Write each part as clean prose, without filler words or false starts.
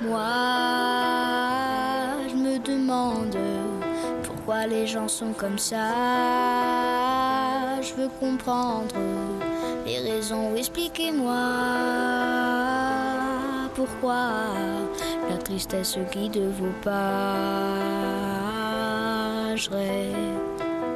Moi, je me demande pourquoi les gens sont comme ça. Je veux comprendre les raisons, expliquez-moi pourquoi la tristesse guide vos pas. Je rêve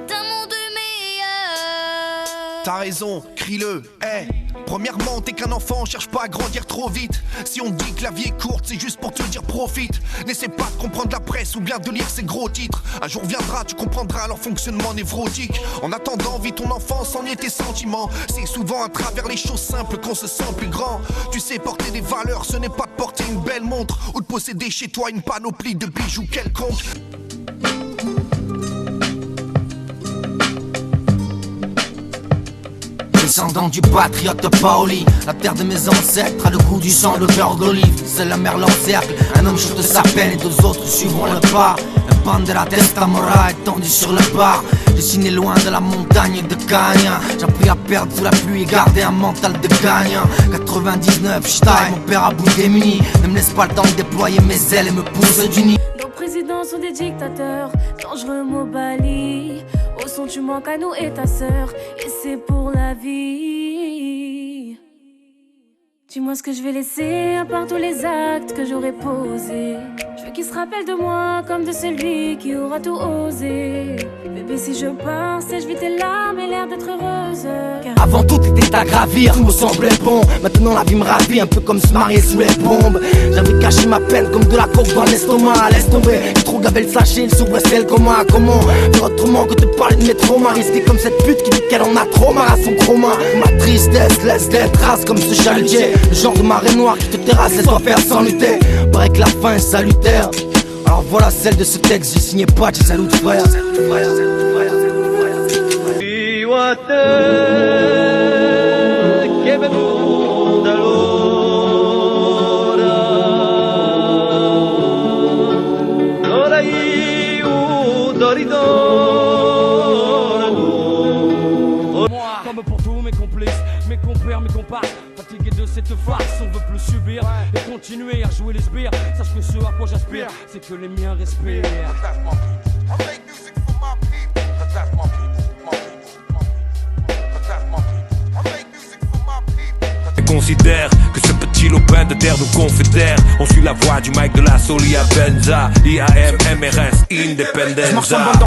d'un monde meilleur. T'as raison, crie-le, hey. Premièrement, t'es qu'un enfant, cherche pas à grandir trop vite. Si on dit que la vie est courte, c'est juste pour te dire profite. N'essaie pas de comprendre la presse ou bien de lire ces gros titres. Un jour viendra, tu comprendras leur fonctionnement névrotique. En attendant, vis ton enfance, en est tes sentiments. C'est souvent à travers les choses simples qu'on se sent plus grand. Tu sais, porter des valeurs, ce n'est pas de porter une belle montre ou de posséder chez toi une panoplie de bijoux quelconques. Descendant du patriote Paoli, la terre de mes ancêtres a le goût du sang, le cœur d'olive. Seule la mer l'encercle, un homme chaud de sa peine et deux autres suivront le pas. Un pan de la testa mora étendu sur le bar. Dessiné loin de la montagne de Cagna. J'ai appris à perdre sous la pluie et garder un mental de gagnant. 99, j'taille, mon père a bout démuni. Ne me laisse pas le temps de déployer mes ailes et me pousse du nid. Nos présidents sont des dictateurs, dangereux mots balis. Au son tu manques à nous et ta sœur, et c'est pour la vie. Dis-moi ce que je vais laisser à part tous les actes que j'aurais posés. Je veux qu'il se rappelle de moi comme de celui qui aura tout osé. Bébé si je pars, c'est je vis tes larmes et l'air d'être heureuse. Avant tout était à gravir, tout me semblait bon. Maintenant la vie me ravit, un peu comme se marier sous les bombes. J'avais caché ma peine comme de la coke dans l'estomac. Laisse tomber, j'ai trop gavé le sachet, il s'ouvre celle comme un comment faire autrement que de parler de mes traumas. Risquer comme cette pute qui dit qu'elle en a trop marre à son chroma. Ma tristesse laisse des traces comme ce chalutier. Le genre de marée noire qui te terrasse, laisse-toi faire sans lutter. Paraît que la fin est salutaire. Alors voilà celle de ce texte, j'ai signé pas, j'ai salut frère. Comme pour tous mes complices, mes compères, mes comparses, fatigués de cette farce, on veut plus subir et continuer à jouer les sbires. Sache que ce à quoi j'aspire, c'est que les miens respirent. Considère que ce petit lopin de terre nous confédère. On suit la voie du mic de la Solia Benza, IAM, MRS, Independenza.